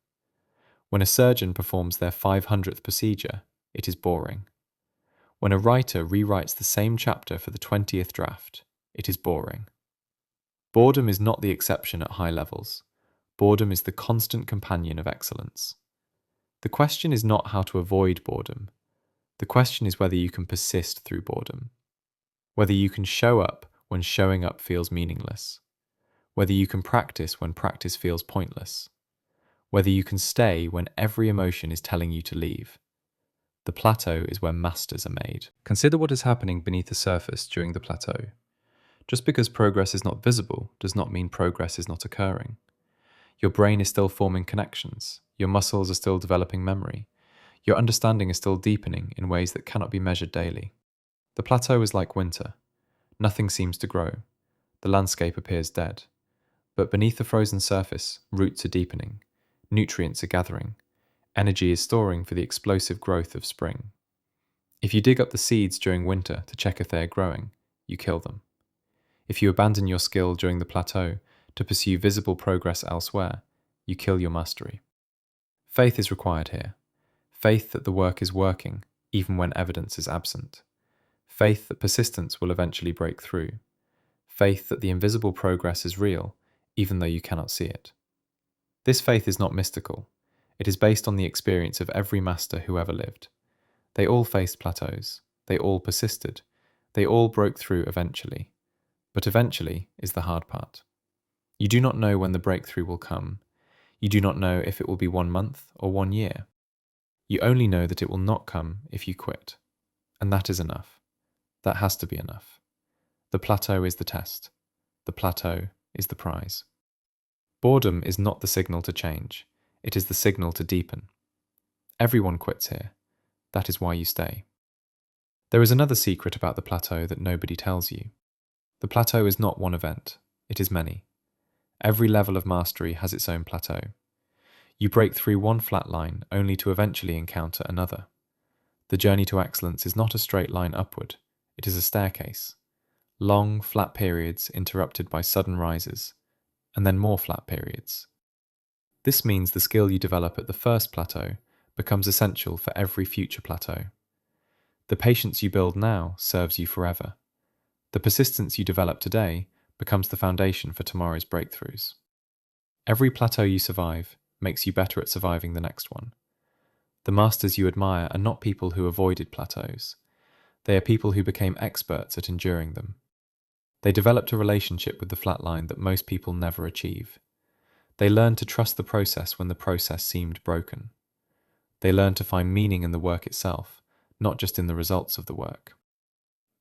When a surgeon performs their 500th procedure, it is boring. When a writer rewrites the same chapter for the 20th draft, it is boring. Boredom is not the exception at high levels. Boredom is the constant companion of excellence. The question is not how to avoid boredom. The question is whether you can persist through boredom. Whether you can show up when showing up feels meaningless. Whether you can practice when practice feels pointless. Whether you can stay when every emotion is telling you to leave. The plateau is where masters are made. Consider what is happening beneath the surface during the plateau. Just because progress is not visible does not mean progress is not occurring. Your brain is still forming connections. Your muscles are still developing memory. Your understanding is still deepening in ways that cannot be measured daily. The plateau is like winter. Nothing seems to grow. The landscape appears dead. But beneath the frozen surface, roots are deepening. Nutrients are gathering. Energy is storing for the explosive growth of spring. If you dig up the seeds during winter to check if they are growing, you kill them. If you abandon your skill during the plateau to pursue visible progress elsewhere, you kill your mastery. Faith is required here. Faith that the work is working, even when evidence is absent. Faith that persistence will eventually break through. Faith that the invisible progress is real, even though you cannot see it. This faith is not mystical. It is based on the experience of every master who ever lived. They all faced plateaus. They all persisted. They all broke through eventually. But eventually is the hard part. You do not know when the breakthrough will come. You do not know if it will be 1 month or 1 year. You only know that it will not come if you quit. And that is enough. That has to be enough. The plateau is the test. The plateau is the prize. Boredom is not the signal to change. It is the signal to deepen. Everyone quits here. That is why you stay. There is another secret about the plateau that nobody tells you. The plateau is not one event. It is many. Every level of mastery has its own plateau. You break through one flat line only to eventually encounter another. The journey to excellence is not a straight line upward. It is a staircase. Long, flat periods interrupted by sudden rises, and then more flat periods. This means the skill you develop at the first plateau becomes essential for every future plateau. The patience you build now serves you forever. The persistence you develop today becomes the foundation for tomorrow's breakthroughs. Every plateau you survive makes you better at surviving the next one. The masters you admire are not people who avoided plateaus. They are people who became experts at enduring them. They developed a relationship with the flat line that most people never achieve. They learned to trust the process when the process seemed broken. They learned to find meaning in the work itself, not just in the results of the work.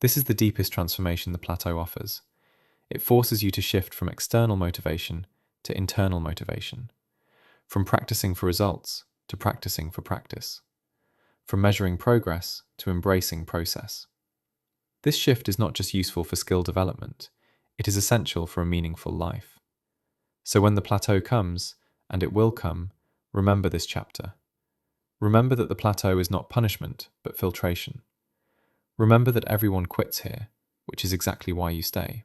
This is the deepest transformation the plateau offers. It forces you to shift from external motivation to internal motivation, from practicing for results to practicing for practice, from measuring progress to embracing process. This shift is not just useful for skill development, it is essential for a meaningful life. So when the plateau comes, and it will come, Remember this chapter. Remember that the plateau is not punishment, but filtration. Remember that everyone quits here, which is exactly why you stay.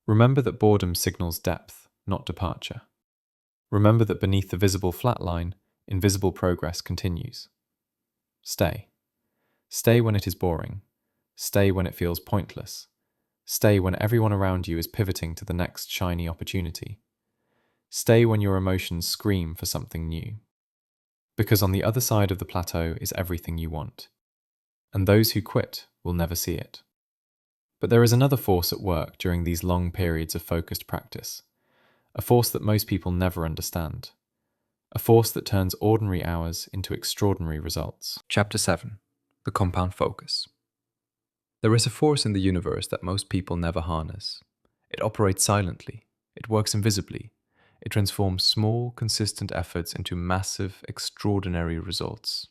Remember that boredom signals depth, not departure. Remember that beneath the visible flat line, invisible progress continues. Stay. Stay when it is boring. Stay when it feels pointless. Stay when everyone around you is pivoting to the next shiny opportunity. Stay when your emotions scream for something new. Because on the other side of the plateau is everything you want. And those who quit will never see it. But there is another force at work during these long periods of focused practice. A force that most people never understand. A force that turns ordinary hours into extraordinary results. Chapter 7. The Compound Focus. There is a force in the universe that most people never harness. It operates silently. It works invisibly. It transforms small, consistent efforts into massive, extraordinary results.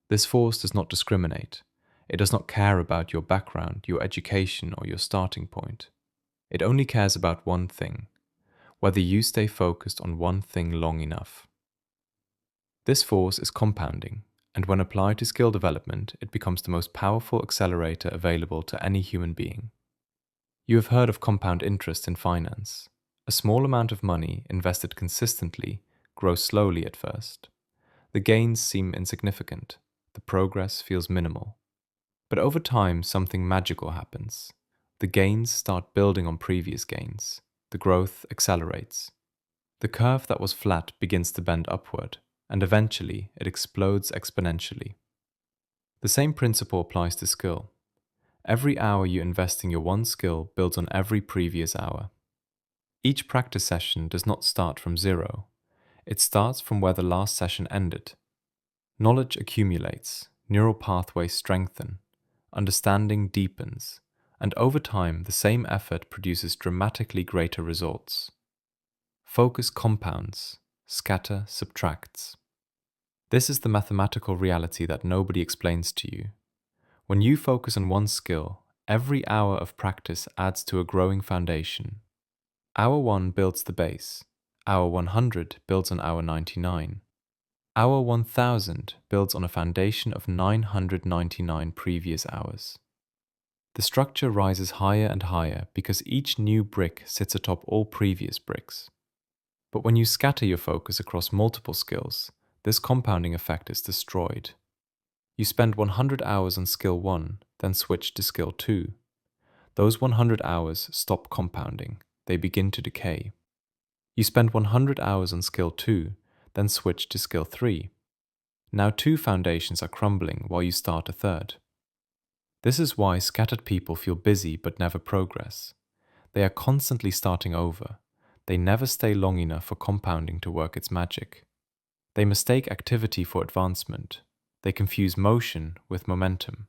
This force does not discriminate. It does not care about your background, your education, or your starting point. It only cares about one thing: whether you stay focused on one thing long enough. This force is compounding, and when applied to skill development, it becomes the most powerful accelerator available to any human being. You have heard of compound interest in finance. A small amount of money invested consistently grows slowly at first. The gains seem insignificant. The progress feels minimal. But over time, something magical happens. The gains start building on previous gains. The growth accelerates. The curve that was flat begins to bend upward, and eventually it explodes exponentially. The same principle applies to skill. Every hour you invest in your one skill builds on every previous hour. Each practice session does not start from zero. It starts from where the last session ended. Knowledge accumulates, neural pathways strengthen, understanding deepens, and over time the same effort produces dramatically greater results. Focus compounds, scatter subtracts. This is the mathematical reality that nobody explains to you. When you focus on one skill, every hour of practice adds to a growing foundation. Hour 1 builds the base. Hour 100 builds on hour 99. Hour 1000 builds on a foundation of 999 previous hours. The structure rises higher and higher because each new brick sits atop all previous bricks. But when you scatter your focus across multiple skills, this compounding effect is destroyed. You spend 100 hours on skill 1, then switch to skill 2. Those 100 hours stop compounding. They begin to decay. You spend 100 hours on skill 2, then switch to skill 3. Now 2 foundations are crumbling while you start a third. This is why scattered people feel busy but never progress. They are constantly starting over. They never stay long enough for compounding to work its magic. They mistake activity for advancement. They confuse motion with momentum.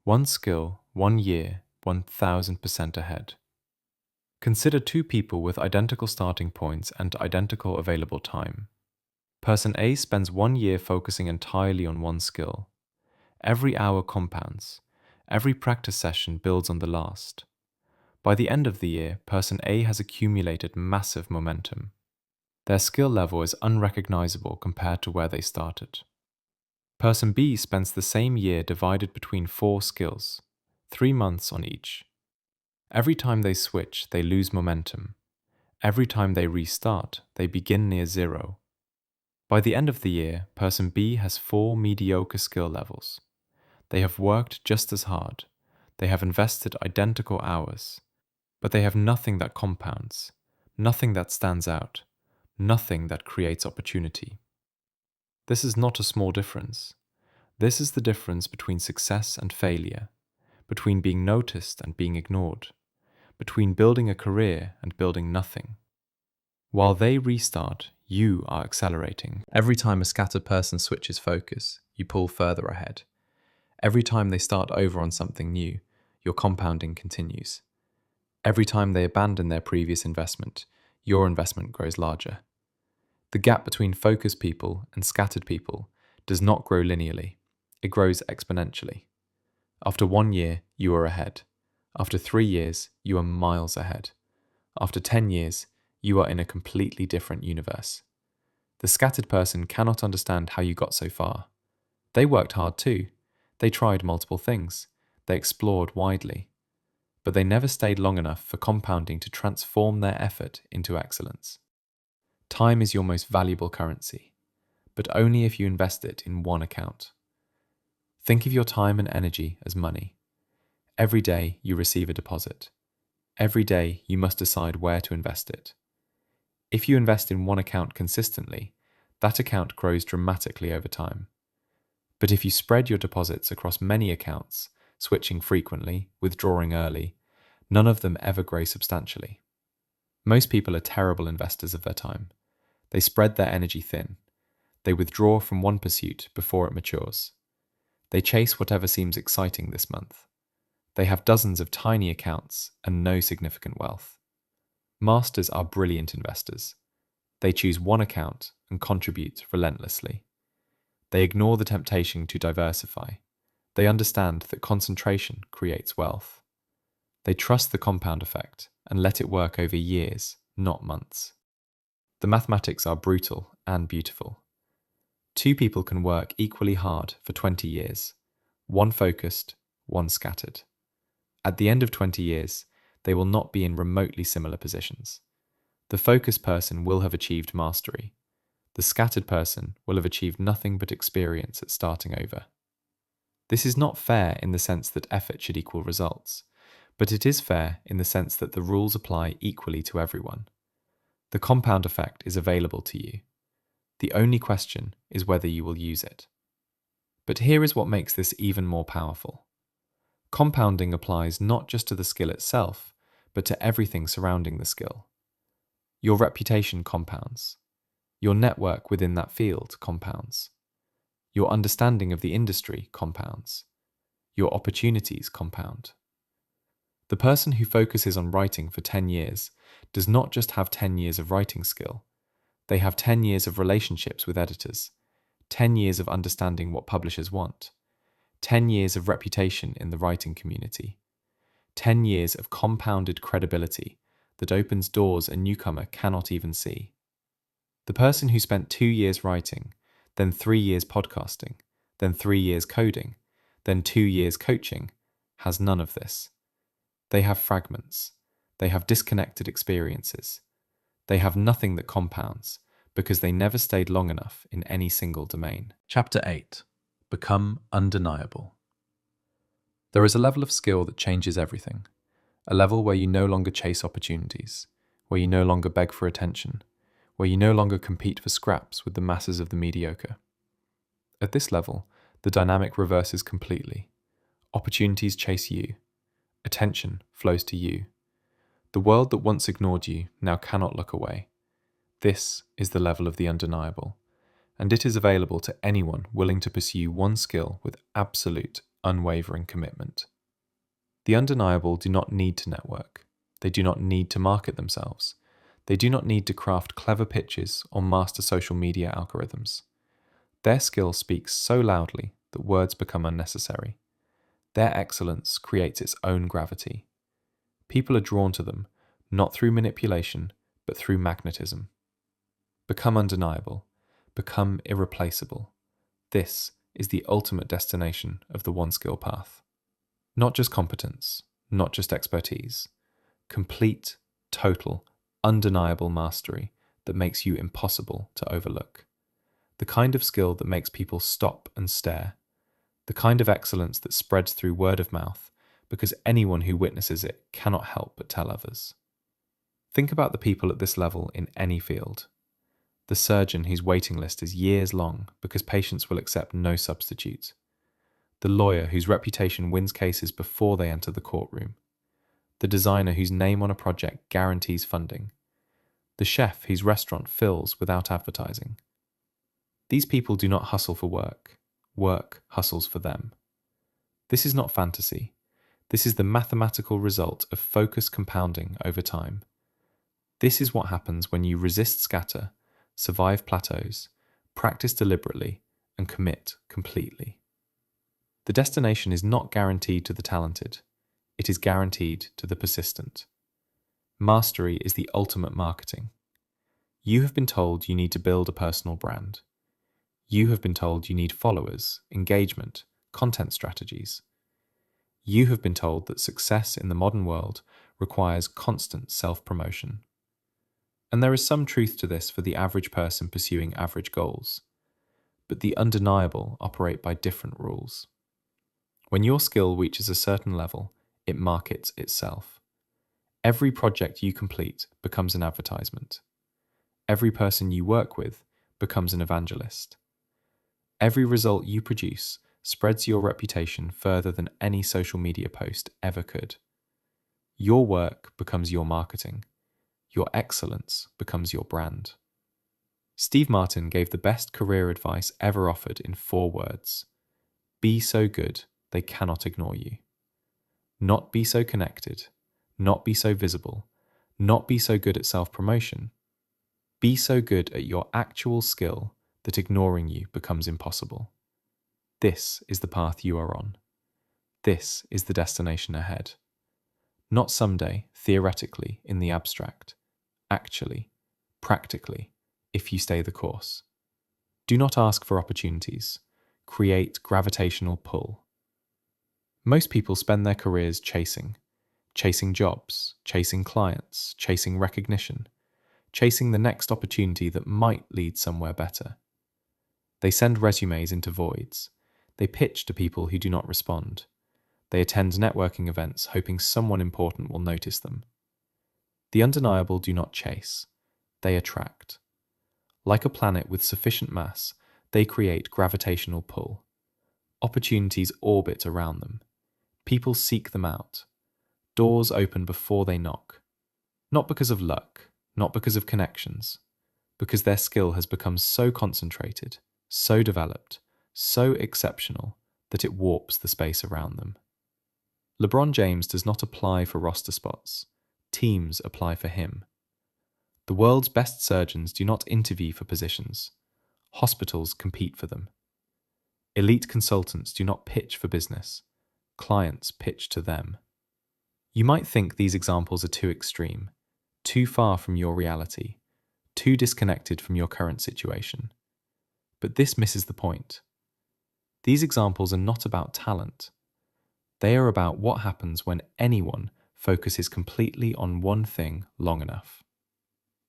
One skill, 1 year, 1000% ahead. Consider 2 people with identical starting points and identical available time. Person A spends 1 year focusing entirely on one skill. Every hour compounds. Every practice session builds on the last. By the end of the year, person A has accumulated massive momentum. Their skill level is unrecognizable compared to where they started. Person B spends the same year divided between 4 skills, 3 months on each. Every time they switch, they lose momentum. Every time they restart, they begin near zero. By the end of the year, person B has 4 mediocre skill levels. They have worked just as hard. They have invested identical hours. But they have nothing that compounds, nothing that stands out, nothing that creates opportunity. This is not a small difference. This is the difference between success and failure, between being noticed and being ignored, between building a career and building nothing. While they restart, you are accelerating. Every time a scattered person switches focus, you pull further ahead. Every time they start over on something new, your compounding continues. Every time they abandon their previous investment, your investment grows larger. The gap between focused people and scattered people does not grow linearly. It grows exponentially. After 1 year, you are ahead. After 3 years, you are miles ahead. After 10 years, you are in a completely different universe. The scattered person cannot understand how you got so far. They worked hard too. They tried multiple things. They explored widely. But they never stayed long enough for compounding to transform their effort into excellence. Time is your most valuable currency, but only if you invest it in one account. Think of your time and energy as money. Every day you receive a deposit. Every day you must decide where to invest it. If you invest in one account consistently, that account grows dramatically over time. But if you spread your deposits across many accounts, switching frequently, withdrawing early, none of them ever grow substantially. Most people are terrible investors of their time. They spread their energy thin. They withdraw from one pursuit before it matures. They chase whatever seems exciting this month. They have dozens of tiny accounts and no significant wealth. Masters are brilliant investors. They choose one account and contribute relentlessly. They ignore the temptation to diversify. They understand that concentration creates wealth. They trust the compound effect and let it work over years, not months. The mathematics are brutal and beautiful. Two people can work equally hard for 20 years, one focused, one scattered. At the end of 20 years, they will not be in remotely similar positions. The focused person will have achieved mastery. The scattered person will have achieved nothing but experience at starting over. This is not fair in the sense that effort should equal results, but it is fair in the sense that the rules apply equally to everyone. The compound effect is available to you. The only question is whether you will use it. But here is what makes this even more powerful. Compounding applies not just to the skill itself, but to everything surrounding the skill. Your reputation compounds. Your network within that field compounds. Your understanding of the industry compounds. Your opportunities compound. The person who focuses on writing for 10 years does not just have 10 years of writing skill. They have 10 years of relationships with editors, 10 years of understanding what publishers want, 10 years of reputation in the writing community, 10 years of compounded credibility that opens doors a newcomer cannot even see. The person who spent 2 years writing, then 3 years podcasting, then 3 years coding, then 2 years coaching, has none of this. They have fragments. They have disconnected experiences. They have nothing that compounds because they never stayed long enough in any single domain. Chapter 8. Become undeniable. There is a level of skill that changes everything. A level where you no longer chase opportunities, where you no longer beg for attention, where you no longer compete for scraps with the masses of the mediocre. At this level, the dynamic reverses completely. Opportunities chase you. Attention flows to you. The world that once ignored you now cannot look away. This is the level of the undeniable, and it is available to anyone willing to pursue one skill with absolute, unwavering commitment. The undeniable do not need to network. They do not need to market themselves. They do not need to craft clever pitches or master social media algorithms. Their skill speaks so loudly that words become unnecessary. Their excellence creates its own gravity. People are drawn to them, not through manipulation, but through magnetism. Become undeniable. Become irreplaceable. This is the ultimate destination of the one skill path. Not just competence, not just expertise. Complete, total, undeniable mastery that makes you impossible to overlook. The kind of skill that makes people stop and stare. The kind of excellence that spreads through word of mouth because anyone who witnesses it cannot help but tell others. Think about the people at this level in any field. The surgeon whose waiting list is years long because patients will accept no substitute. The lawyer whose reputation wins cases before they enter the courtroom. The designer whose name on a project guarantees funding. The chef whose restaurant fills without advertising. These people do not hustle for work. Work hustles for them. This is not fantasy. This is the mathematical result of focused compounding over time. This is what happens when you resist scatter, survive plateaus, practice deliberately, and commit completely. The destination is not guaranteed to the talented. It is guaranteed to the persistent. Mastery is the ultimate marketing. You have been told you need to build a personal brand. You have been told you need followers, engagement, content strategies. You have been told that success in the modern world requires constant self-promotion. And there is some truth to this for the average person pursuing average goals. But the undeniable operate by different rules. When your skill reaches a certain level, it markets itself. Every project you complete becomes an advertisement. Every person you work with becomes an evangelist. Every result you produce spreads your reputation further than any social media post ever could. Your work becomes your marketing. Your excellence becomes your brand. Steve Martin gave the best career advice ever offered in 4 words. Be so good they cannot ignore you. Not be so connected, not be so visible, not be so good at self-promotion. Be so good at your actual skill that ignoring you becomes impossible. This is the path you are on. This is the destination ahead. Not someday, theoretically, in the abstract. Actually, practically, if you stay the course. Do not ask for opportunities. Create gravitational pull. Most people spend their careers chasing jobs, chasing clients, chasing recognition, chasing the next opportunity that might lead somewhere better. They send resumes into voids. They pitch to people who do not respond. They attend networking events hoping someone important will notice them. The undeniable do not chase. They attract. Like a planet with sufficient mass, they create gravitational pull. Opportunities orbit around them. People seek them out. Doors open before they knock. Not because of luck, not because of connections, because their skill has become so concentrated, so developed, so exceptional that it warps the space around them. LeBron James does not apply for roster spots. Teams apply for him. The world's best surgeons do not interview for positions. Hospitals compete for them. Elite consultants do not pitch for business. Clients pitch to them. You might think these examples are too extreme, too far from your reality, too disconnected from your current situation. But this misses the point. These examples are not about talent. They are about what happens when anyone focuses completely on one thing long enough.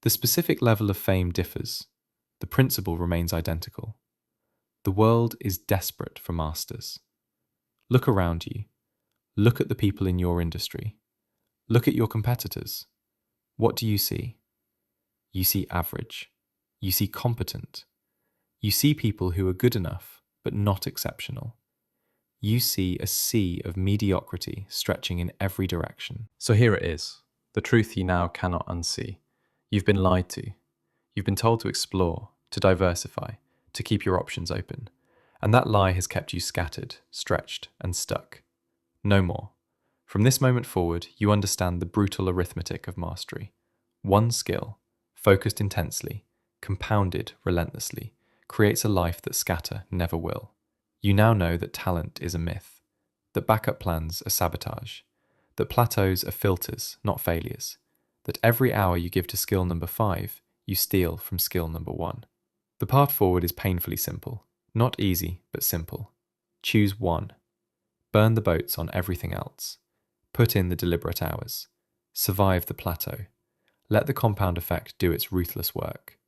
The specific level of fame differs. The principle remains identical. The world is desperate for masters. Look around you. Look at the people in your industry. Look at your competitors. What do you see? You see average. You see competent. You see people who are good enough, but not exceptional. You see a sea of mediocrity stretching in every direction. So here it is, the truth you now cannot unsee. You've been lied to. You've been told to explore, to diversify, to keep your options open. And that lie has kept you scattered, stretched, and stuck. No more. From this moment forward, you understand the brutal arithmetic of mastery. One skill, focused intensely, compounded relentlessly, creates a life that scatter never will. You now know that talent is a myth, that backup plans are sabotage, that plateaus are filters, not failures, that every hour you give to skill number 5, you steal from skill number 1. The path forward is painfully simple, not easy, but simple. Choose one. Burn the boats on everything else. Put in the deliberate hours. Survive the plateau. Let the compound effect do its ruthless work.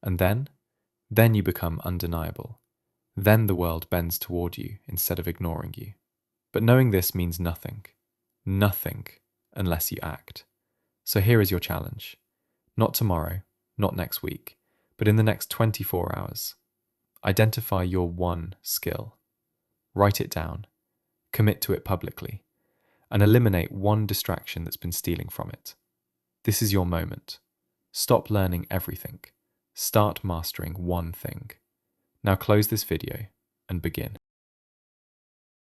And then you become undeniable. Then the world bends toward you instead of ignoring you. But knowing this means nothing. Nothing unless you act. So here is your challenge. Not tomorrow, not next week, but in the next 24 hours. Identify your one skill. Write it down. Commit to it publicly. And eliminate one distraction that's been stealing from it. This is your moment. Stop learning everything. Start mastering one thing. Now close this video and begin.